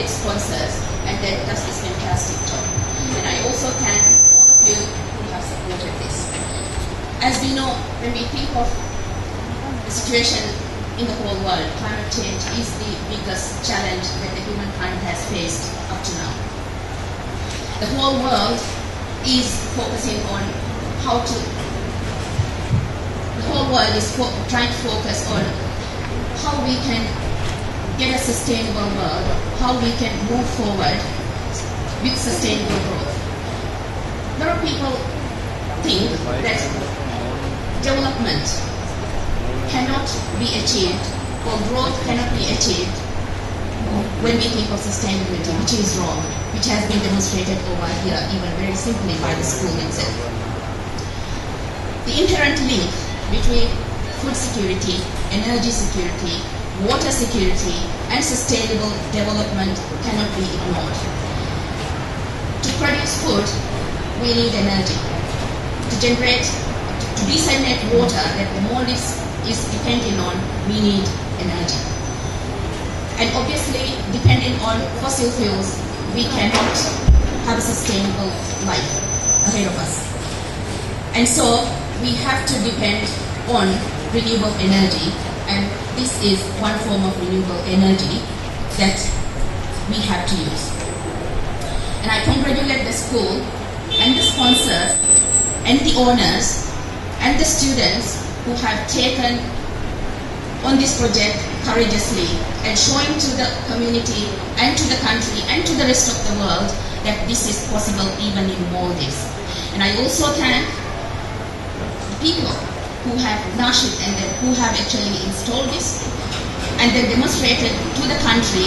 its sponsors, and that does this fantastic job. And I also thank all of you who have supported this. As we know, when we think of the situation in the whole world, climate change is the biggest challenge that the humankind has faced up to now. The whole world is focusing on trying to focus on how we can get a sustainable world, how we can move forward with sustainable growth. A lot of people think that development cannot be achieved or growth cannot be achieved when we think of sustainability, which is wrong, which has been demonstrated over here even very simply by the school itself. The inherent link between food security, energy security, water security, and sustainable development cannot be ignored. To produce food, we need energy. To desalinate water that the Maldives is depending on, we need energy. And obviously, depending on fossil fuels, we cannot have a sustainable life ahead of us. And so, we have to depend on renewable energy, and this is one form of renewable energy that we have to use. And I congratulate the school and the sponsors and the owners and the students who have taken on this project courageously and showing to the community and to the country and to the rest of the world that this is possible even in Maldives. And I also thank the people who have nurtured and who have actually installed this and then demonstrated to the country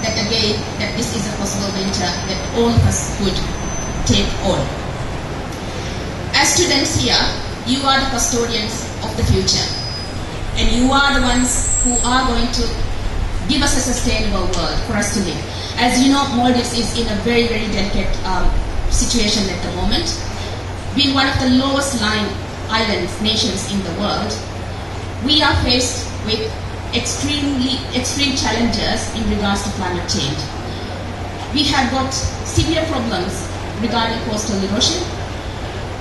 that again, that this is a possible venture that all of us could take on. As students here, you are the custodians of the future. And you are the ones who are going to give us a sustainable world for us to live. As you know, Maldives is in a very, very delicate situation at the moment. Being one of the lowest lying islands, nations in the world, we are faced with extreme challenges in regards to climate change. We have got severe problems regarding coastal erosion.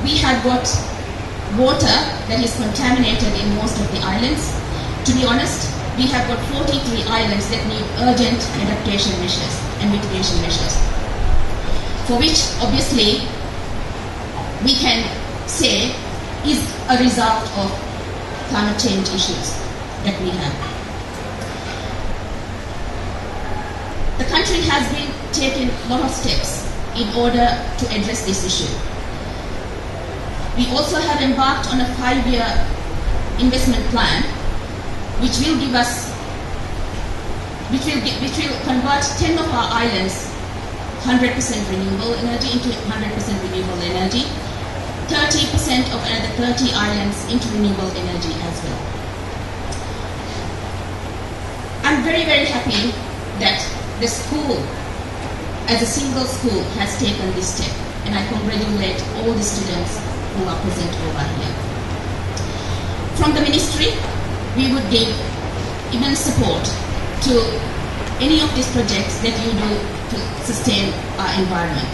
We have got water that is contaminated in most of the islands. To be honest, we have got 43 islands that need urgent adaptation measures and mitigation measures, for which obviously we can say is a result of climate change issues that we have. The country has been taking a lot of steps in order to address this issue. We also have embarked on a 5-year investment plan, which will give us, which will convert 10 of our islands 100% renewable energy into 100% renewable energy, 30% of another 30 islands into renewable energy as well. I'm very, very happy that the school, as a single school, has taken this step, and I congratulate all the students who are present over here. From the ministry, we would give immense support to any of these projects that you do to sustain our environment.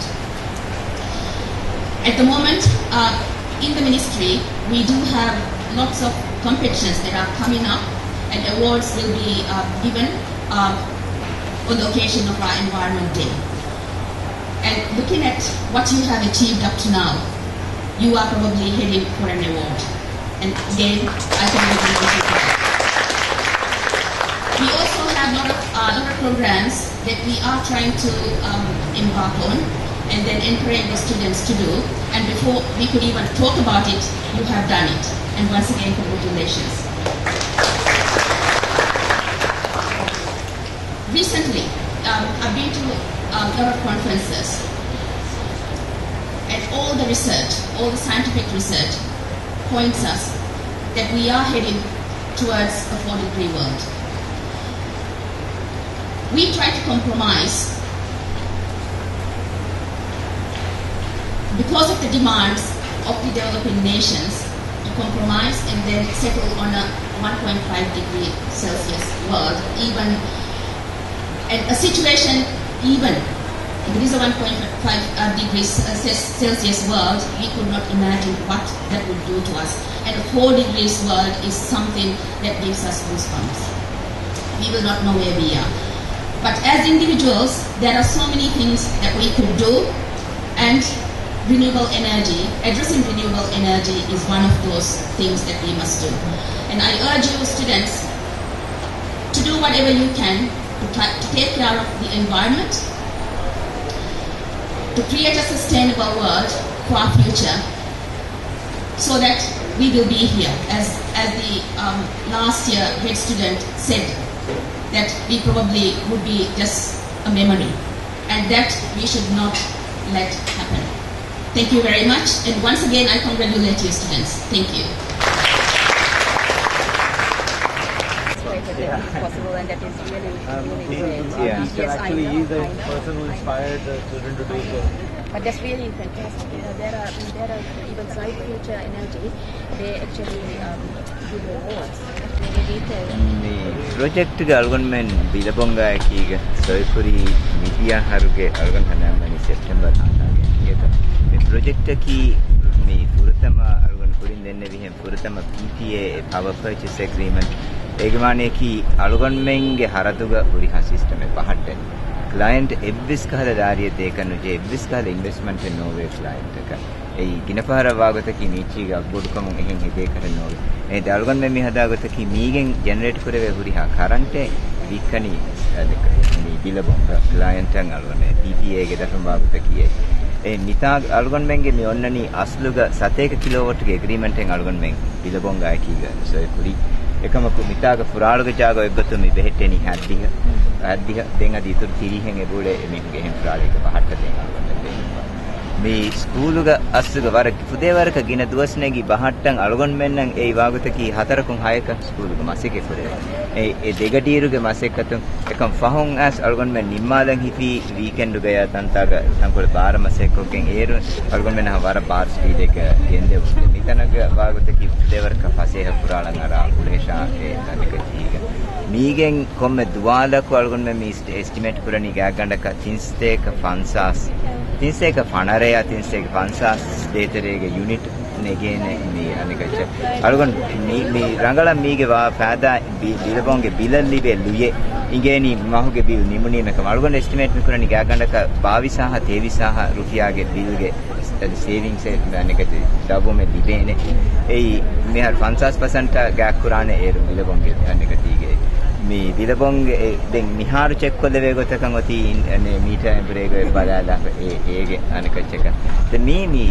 At the moment, in the ministry, we do have lots of competitions that are coming up, and awards will be given on the occasion of our Environment Day. And looking at what you have achieved up to now, you are probably heading for an award. And again, I congratulate you for that. We also have a lot of programs that we are trying to embark on and then encourage the students to do. And before we could even talk about it, you have done it. And once again, congratulations. Recently, I've been to a lot of conferences. And all the research, all the scientific research points us that we are heading towards a 4-degree world. We try to compromise because of the demands of the developing nations to compromise and then settle on a 1.5 degree Celsius world, even and a situation even if it is a 1.5 degrees Celsius world, we could not imagine what that would do to us. And a 4 degrees world is something that gives us goosebumps. We will not know where we are. But as individuals, there are so many things that we could do, and renewable energy, addressing renewable energy is one of those things that we must do. And I urge you students to do whatever you can to take care of the environment, to create a sustainable world for our future, so that we will be here. As the last year head student said, that we probably would be just a memory, and that we should not let happen. Thank you very much, and once again I congratulate you students. Thank you. That is possible, and that is really great. Yeah. Yes, Actually, I know, he's the I know, person who I know. inspired the children to do so. But that's really fantastic. There are even Side Future Energy. They actually give awards. Maybe detail. මේ project එක අල්ගොන්මෙන් බිලපොංගා කීග සොයපුරි මිදියා හරුගේ අල්ගොන් හනම්මනි සෙප්ටෙම්බර් 7 ගේ මේ project එකී මේ පුරතම අල්ගොන් පුරින් දෙන්න විහෙන් පුරතම PPA power purchase agreement ඒගමානේ කී අල්ගොන්මෙන්ගේ හරතුග පුරිහා සිස්ටම් එක පහට client එබ්විස් කහල දාරිය දෙකනු ජේ එබ්විස් කහල ඉන්වෙස්ට්මන්ට් නෝවේ client එක ඒ ගිනපාර වාගතකී නීචීග අබ්බොඩුකම එහෙන් හිතේකට නෝවේ මේ දල්ගොන් මෙමි හදාගතකී මීගෙන් ජෙනරේට් කරවේ හුරිහා කරන්ට් විකනි දෙක මේ බිලබොංග client එකන් අල්ගොනේ PPA ගේ දසම් වාගතකී ඒ නිතා අල්ගොන් මෙන්ගේ මේ ඔන්නනි අස්ලුග 7 කිලෝවොට් ගේ ඇග්‍රීමන්ට් එකන් අල්ගොන් මෙන් බිලබොංගා කීග සොයපුරි එකමකු මිතාග පුරාලුග ජාග එබ්බතු මේ බෙහෙටෙනි හැද්දිහ දෙන් අදී තුරු තිරිහෙන් එබුලේ මෙන්ගේ එහෙන් පුරාලේක පහට දෙන් අල්ගොන් මේ ස්කූලුග අස්සුග වර පුදේ වරක ගින දුවස්නේගි බහට්ටන් අල්ගොන් මෙන්නන් ඒ වාගතකී හතරකුන් හයක ස්කූලුග මාසිකේ පුරේ ඒ දෙගඩීරුගේ මාසෙකතුන් එකම් ෆහොන් ඇස් අල්ගොන් මෙන් නිම්මාලන් හිපි වීකෙන්ඩ් ගයා තන්තාග තංකොල බාර මාසෙකෝගෙන් ඒරු අල්ගොන් මෙන්න වර බාර් ස්පීඩ් එක ගෙන්දේ මිතනග වාගතකී පුදේ වරක පසේහ පුරාලන් අර උලේෂා ඒ තනික ජීග මීගෙන් කොම්මෙ දුවාලක අල්ගොන් මෙන් මේ එස්ටිමේට් කරණි ගෑගණ්ඩක 30 50 30 පණරය 30 50 දේතරේගේ යුනිට් නෙගේනේ මේ අනිකච්ච අලුගන් මේ රංගල මීගේ වා පෑදා බිලබොන්ගේ බිලල්ලි වෙල්ලුයේ ඉංගේනි මහුගේ බිල් නිමුනීමක අලුගන් එස්ටිමේට් කරණි ගෑගණ්ඩක 22 23 රුපියාගේ බිල්ගේ සේවිංග්ස් එක අනිකච්ච ඩබොමෙ දිබේනේ ඒ මෙහර 50% ගෑක් කුරානේ ඒ බිලබොන්ගේ අනිකටීගේ මේ බිලබොන්ගේ දැන් මිහාරු චෙක් කොල්ලේ ගොතකන් ඔති අනේ මීටර් එම්බරේග බලාලා ඒගේ අනිකච්චක දැන් මේ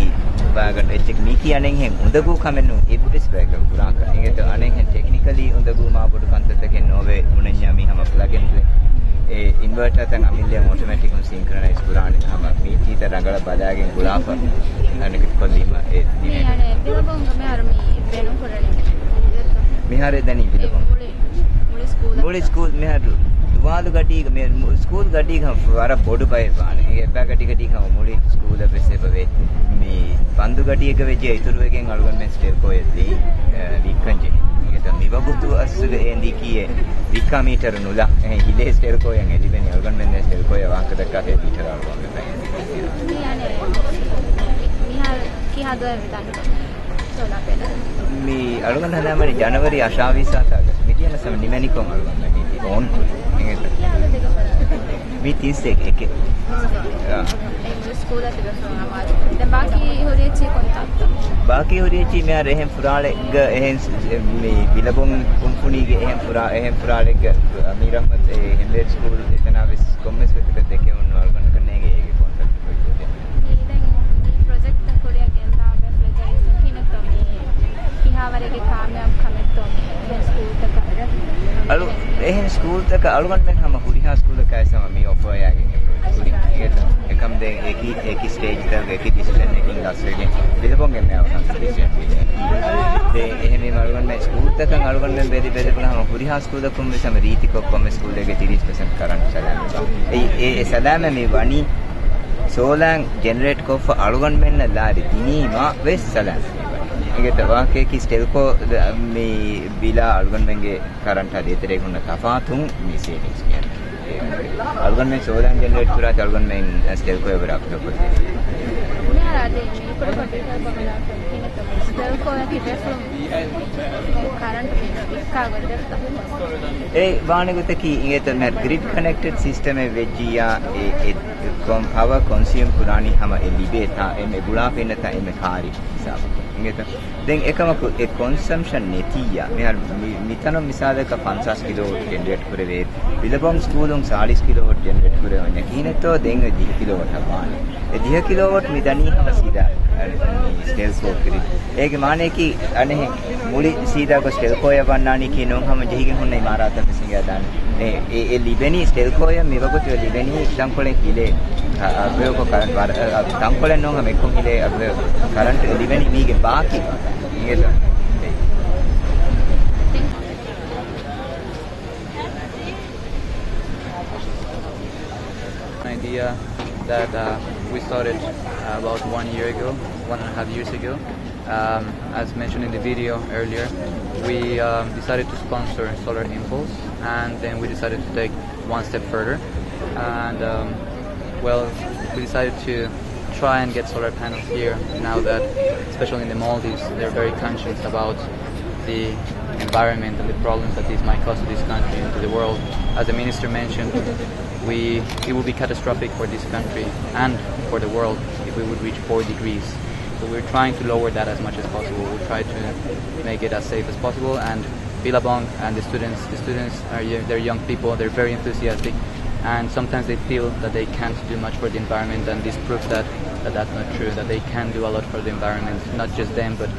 වාගන් එච්චක මී කියනෙන් හෙන් උඳගු කමෙන්නු එබ්බෙස් බෑග පුරාක ඒකට අනෙන් හෙන් ටෙක්නිකලි උඳගු මාබොඩු කන්තතකෙන් නොවේ මුණඤ්ඤා මිහම ප්ලග් ඉන් ප්ලේ ඒ ඉන්වර්ටර් තන් අමිල්ලෙන් ඔටෝමැටික් සින්ක්‍රොනයිස් පුරානේ හම මේ තීත රංගල බලාගෙන ගුලාප අනික කොල්ලීම ඒ දිනේ මේ බිලබොංග මෙහර මේ වෙනු කරන්නේ මිහාරේ දනි බිලබොංග මුලි ස්කූල් මෙහර දුවාලු ගඩීක මේ ස්කූල් ගඩීක වර බොඩු බය පාන ඒ එපා ගඩීක මුලි ස්කූල් බෙසේ බවේ මේ පන්දු ගඩීක වෙජේ ඉතුරු එකෙන් අලුගන් මෙන් ස්ටෙල් කොයදී වික්කංජේ ඒකට මිවබුතු අස්සුග එන්දි කීයේ වික්කා මීටර නුල හිලේ ස්ටෙල් කොයන් එදිබෙනි අලුගන් මෙන් ස්ටෙල් කොය වාහක දක්කා ඒ මීටර අලුගන් මෙන් මිහාර කී හදවත විතන්න සෝලා පෙළ මේ අලුගන් හදාමනි ජනවරි 28 මිදියන සම නිමැනිකොම් අලුගන් මේ ඕන් මේකට මේ 31 එක स्कूल है तो हमारे द बाकी हो रही थी कांटेक्ट बाकी हो रही थी मैं रहें पुराले එහෙන් මේ බිලබොන් කුම්පුණීගේ එහෙන් පුරාලෙක් අමීර අහමද් හෙම්බේඩ් ස්කූල් එතනවිස් කොම්මස් වෙතක දෙකේ උන් වල්ගන කන්නේගේ ඒකේ කොන්ට්‍රැක්ට් එකක් මේ දැන් ප්‍රොජෙක්ට් කොරියා ගෙන්දා බැෆ්ලෙජර් සකිනතෝ මේ කිහාවරගේ කාමයාබ් කමෙත්තෝ මේ ස්කූල් තක අලු එහෙන් ස්කූල් තක අලුගන් මෙන් හැම හුරිහා ස්කූල් එකයි සම මේ ඔෆර් යකින් එකම් දෙ ඒකි ස්ටේජ් තක ඒකි ඩිසිෂන් එකකින් දැස්වෙන්නේ බිලබොන්ගෙන් නෑ කන්සල්ටේෂන් ඒ එහෙම මේ අලුගන් මේ ස්කූල් තක අලුගන් මෙන් බෙදි පුනහම හුරිහා ස්කූල් එකකුම් මෙසම රීතිකොක් කොම් ස්කූල් එකේ 30% කරන්ට් සලාම ඒ සලාම මේ වනි සෝලං ජෙනරේට් කොෆ අලුගන් මෙන්න ලාරි දිනීමා වෙස් සලාම ඒකට වාකේ කි ස්ටෙල්කෝ මේ බිලා අලුගන් මෙන්ගේ කරන්ට් හදේතරේ ගුණ තෆාතුන් මේ සේවිංග්ස් කියන්නේ algon men sodan generate kura algon men stel ko ever after ko Ada ini perlu kita mengenal ini tuh. Sel kau yang kita belum current ini kagar deh. වානගත කී ඉගෙත නැ grid connected system e vejjiya e kom power consume kurani hama e libeta e me gula penata e me kari hisab ඉගෙත දැන් එකම e consumption netiya මෙහර මිතන මිසාලක 50 kilowatt generate කරවේ විලබම් ස්කූලුන් 40 kilowatt generate කරවන්නේ කිනතෝ දැන් 10 කිලෝවොට් හපානේ e 10 කිලෝවොට් මිදනී හම සීදා ස්ටේල් කෝ කිරි ඒගේ මානේ කි අනේ මුලි සීදා ko ස්ටේල් කෝ යවන්නානි කිනොන් හම ජෙහිගෙන් හොන්නේ ඉමාරාත පිසිංගා දාන e libeni ස්ටේල් කෝ ය මෙවගොතු libeni සංකොලෙන් කිලේ අබ්බේ ko කරන්ට් වාර සංකොලෙන් නෝන් හම එක්කොන් කිලේ අබ්බේ කරන්ට් libeni මීගේ बाकी ये idea that we started about 1 year ago, 1.5 years ago. As mentioned in the video earlier, we decided to sponsor Solar Impulse, and then we decided to take one step further, and well, we decided to try and get solar panels here now that, especially in the Maldives, they're very conscious about the environment and the problems that this might cause to this country and to the world. As the minister mentioned, it would be catastrophic for this country and for the world if we would reach 4 degrees. So we're trying to lower that as much as possible. We'll try to make it as safe as possible. And Billabong and the students are they're young people. They're very enthusiastic, and sometimes they feel that they can't do much for the environment, and this proves that that's not true. That they can do a lot for the environment. Not just them, but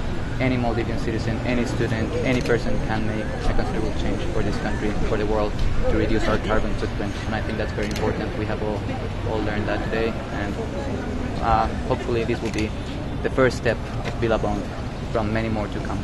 any Maldivian citizen, any student, any person can make a considerable change for this country, for the world, to reduce our carbon footprint. And I think that's very important. We have all learned that today, and hopefully this will be the first step of Billabong from many more to come.